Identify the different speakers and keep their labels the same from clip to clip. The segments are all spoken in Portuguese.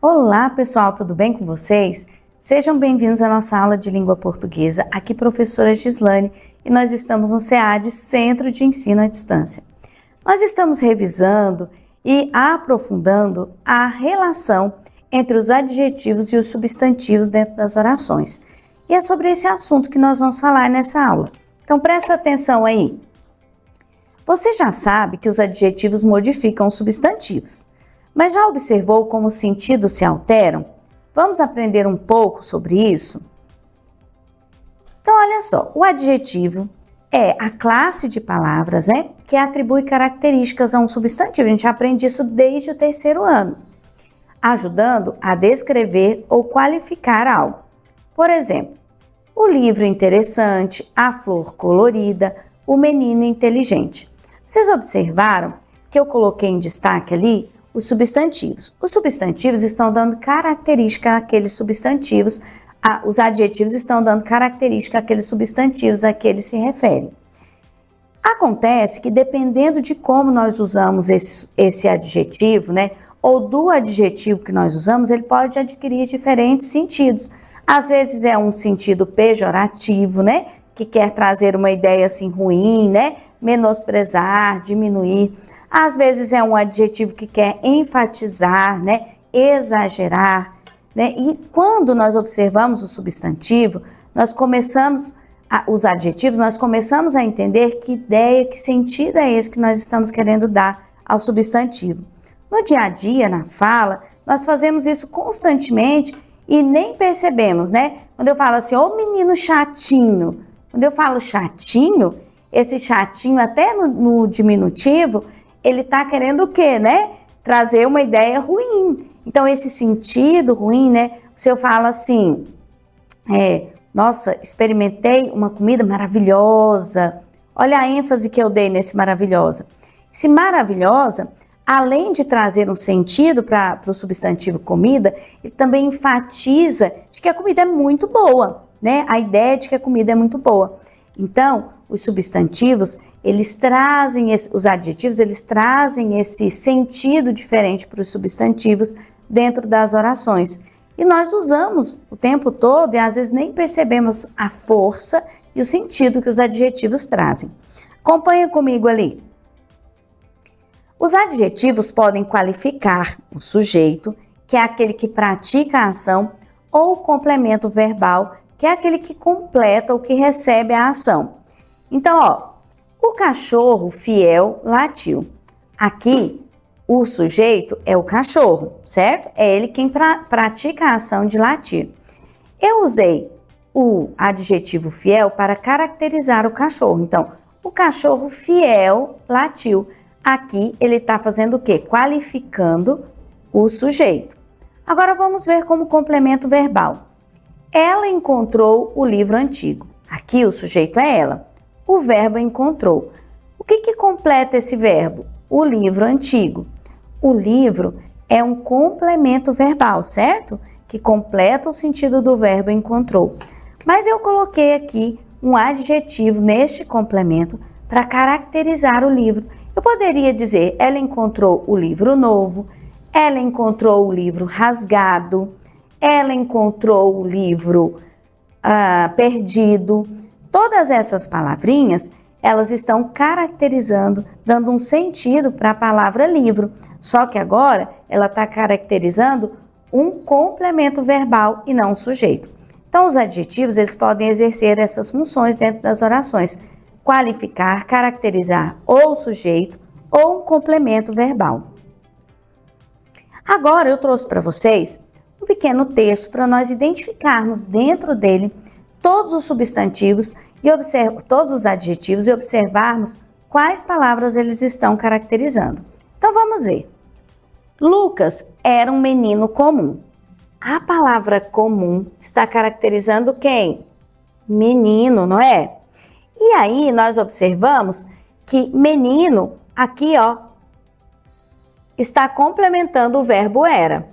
Speaker 1: Olá pessoal, tudo bem com vocês? Sejam bem-vindos à nossa aula de língua portuguesa. Aqui professora Gislane e nós estamos no SEAD, Centro de Ensino à Distância. Nós estamos revisando e aprofundando a relação entre os adjetivos e os substantivos dentro das orações. E é sobre esse assunto que nós vamos falar nessa aula. Então presta atenção aí. Você já sabe que os adjetivos modificam os substantivos, mas já observou como os sentidos se alteram? Vamos aprender um pouco sobre isso? Então, olha só, o adjetivo é a classe de palavras, que atribui características a um substantivo. A gente aprende isso desde o 3º ano, ajudando a descrever ou qualificar algo. Por exemplo, o livro interessante, a flor colorida, o menino inteligente. Vocês observaram que eu coloquei em destaque ali os substantivos. Os substantivos estão dando característica àqueles substantivos, os adjetivos estão dando característica àqueles substantivos a que eles se referem. Acontece que dependendo de como nós usamos esse adjetivo, ou do adjetivo que nós usamos, ele pode adquirir diferentes sentidos. Às vezes é um sentido pejorativo, que quer trazer uma ideia assim ruim, menosprezar, diminuir. Às vezes é um adjetivo que quer enfatizar, exagerar, E quando nós observamos o substantivo, os adjetivos, nós começamos a entender que ideia, que sentido é esse que nós estamos querendo dar ao substantivo. No dia a dia, na fala, nós fazemos isso constantemente e nem percebemos, Quando eu falo assim, ô menino chatinho, quando eu falo chatinho, esse chatinho até no diminutivo, ele está querendo o quê, Trazer uma ideia ruim. Então, esse sentido ruim, Se eu falo assim, nossa, experimentei uma comida maravilhosa. Olha a ênfase que eu dei nesse maravilhosa. Esse maravilhosa, além de trazer um sentido para o substantivo comida, ele também enfatiza de que a comida é muito boa, A ideia de que a comida é muito boa. Então, os substantivos, os adjetivos, eles trazem esse sentido diferente para os substantivos dentro das orações. E nós usamos o tempo todo e às vezes nem percebemos a força e o sentido que os adjetivos trazem. Acompanha comigo ali. Os adjetivos podem qualificar o sujeito, que é aquele que pratica a ação, ou o complemento verbal, que é aquele que completa ou que recebe a ação. Então, o cachorro fiel latiu. Aqui, o sujeito é o cachorro, certo? É ele quem pratica a ação de latir. Eu usei o adjetivo fiel para caracterizar o cachorro. Então, o cachorro fiel latiu. Aqui, ele está fazendo o quê? Qualificando o sujeito. Agora, vamos ver como complemento verbal. Ela encontrou o livro antigo. Aqui, o sujeito é ela. O verbo encontrou. O que completa esse verbo? O livro antigo. O livro é um complemento verbal, certo? Que completa o sentido do verbo encontrou. Mas eu coloquei aqui um adjetivo neste complemento para caracterizar o livro. Eu poderia dizer, ela encontrou o livro novo, ela encontrou o livro rasgado, ela encontrou o livro perdido. Todas essas palavrinhas, elas estão caracterizando, dando um sentido para a palavra livro. Só que agora, ela está caracterizando um complemento verbal e não um sujeito. Então, os adjetivos, eles podem exercer essas funções dentro das orações. Qualificar, caracterizar ou o sujeito ou um complemento verbal. Agora, eu trouxe para vocês um pequeno texto para nós identificarmos dentro dele todos os substantivos e todos os adjetivos e observarmos quais palavras eles estão caracterizando. Então vamos ver. Lucas era um menino comum. A palavra comum está caracterizando quem? Menino, não é? E aí nós observamos que menino aqui, está complementando o verbo era,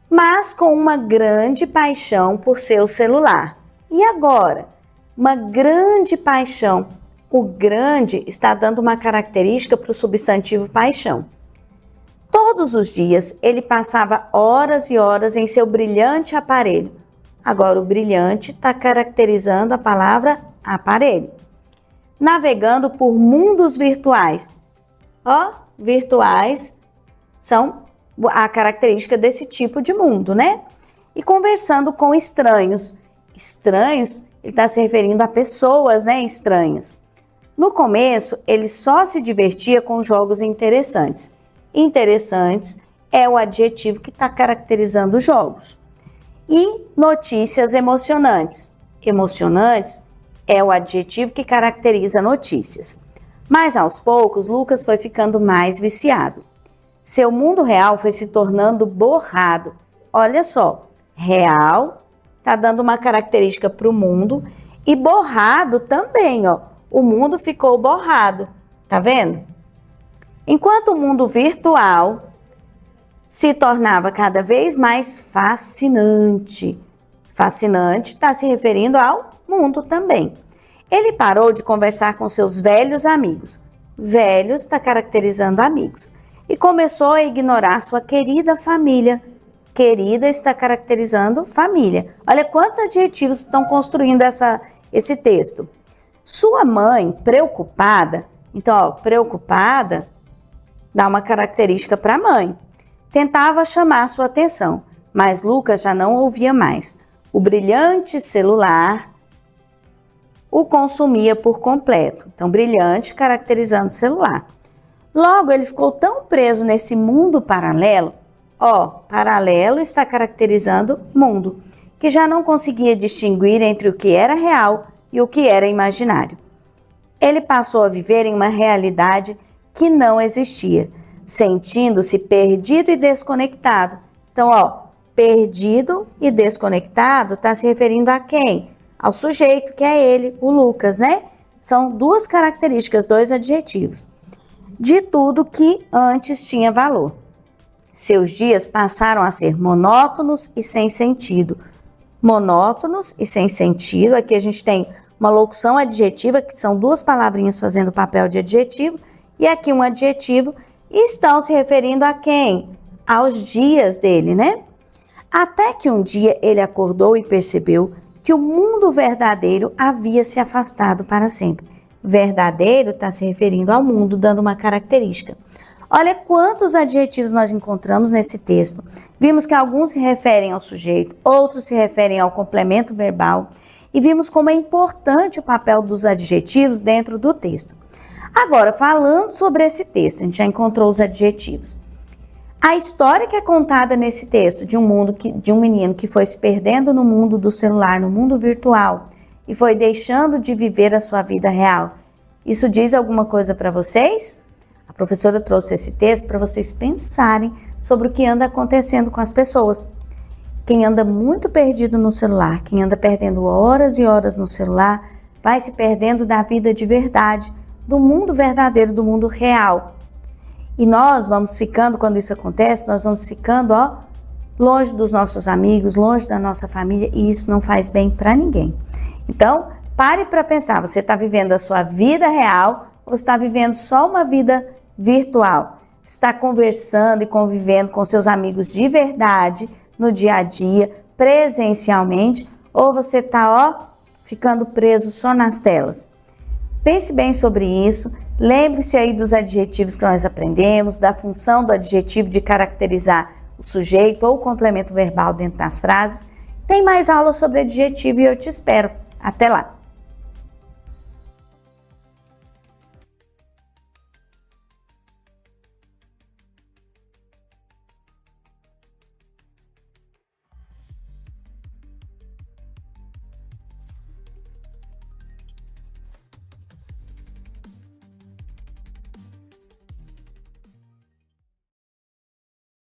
Speaker 1: mas com uma grande paixão por seu celular. E agora? Uma grande paixão. O grande está dando uma característica para o substantivo paixão. Todos os dias ele passava horas e horas em seu brilhante aparelho. Agora o brilhante está caracterizando a palavra aparelho. Navegando por mundos virtuais. Ó, virtuais são a característica desse tipo de mundo, né? E conversando com estranhos. Estranhos, ele está se referindo a pessoas, né, estranhas. No começo, ele só se divertia com jogos interessantes. Interessantes é o adjetivo que está caracterizando os jogos. E notícias emocionantes. Emocionantes é o adjetivo que caracteriza notícias. Mas aos poucos, Lucas foi ficando mais viciado. Seu mundo real foi se tornando borrado. Olha só, real está dando uma característica para o mundo e borrado também, ó. O mundo ficou borrado, tá vendo? Enquanto o mundo virtual se tornava cada vez mais fascinante. Fascinante está se referindo ao mundo também. Ele parou de conversar com seus velhos amigos. Velhos está caracterizando amigos. E começou a ignorar sua querida família. Querida está caracterizando família. Olha quantos adjetivos estão construindo esse texto. Sua mãe, preocupada. Então, ó, preocupada dá uma característica para a mãe. Tentava chamar sua atenção, mas Lucas já não ouvia mais. O brilhante celular o consumia por completo. Então, brilhante caracterizando o celular. Logo, ele ficou tão preso nesse mundo paralelo, ó, paralelo está caracterizando mundo, que já não conseguia distinguir entre o que era real e o que era imaginário. Ele passou a viver em uma realidade que não existia, sentindo-se perdido e desconectado. Então, ó, perdido e desconectado está se referindo a quem? Ao sujeito, que é ele, o Lucas, né? São duas características, dois adjetivos. De tudo que antes tinha valor. Seus dias passaram a ser monótonos e sem sentido. Monótonos e sem sentido. Aqui a gente tem uma locução adjetiva, que são duas palavrinhas fazendo o papel de adjetivo, e aqui um adjetivo, e estão se referindo a quem? Aos dias dele, né? Até que um dia ele acordou e percebeu que o mundo verdadeiro havia se afastado para sempre. Verdadeiro está se referindo ao mundo, dando uma característica. Olha quantos adjetivos nós encontramos nesse texto. Vimos que alguns se referem ao sujeito, outros se referem ao complemento verbal, e vimos como é importante o papel dos adjetivos dentro do texto. Agora, falando sobre esse texto, a gente já encontrou os adjetivos. A história que é contada nesse texto de um menino que foi se perdendo no mundo do celular, no mundo virtual, e foi deixando de viver a sua vida real. Isso diz alguma coisa para vocês? A professora trouxe esse texto para vocês pensarem sobre o que anda acontecendo com as pessoas. Quem anda muito perdido no celular, quem anda perdendo horas e horas no celular, vai se perdendo da vida de verdade, do mundo verdadeiro, do mundo real. E nós vamos ficando, quando isso acontece, nós vamos ficando, ó, longe dos nossos amigos, longe da nossa família, e isso não faz bem para ninguém. Então, pare para pensar, você está vivendo a sua vida real ou está vivendo só uma vida virtual? Está conversando e convivendo com seus amigos de verdade, no dia a dia, presencialmente, ou você está, ó, ficando preso só nas telas? Pense bem sobre isso, lembre-se aí dos adjetivos que nós aprendemos, da função do adjetivo de caracterizar o sujeito ou o complemento verbal dentro das frases. Tem mais aula sobre adjetivo e eu te espero. Até lá!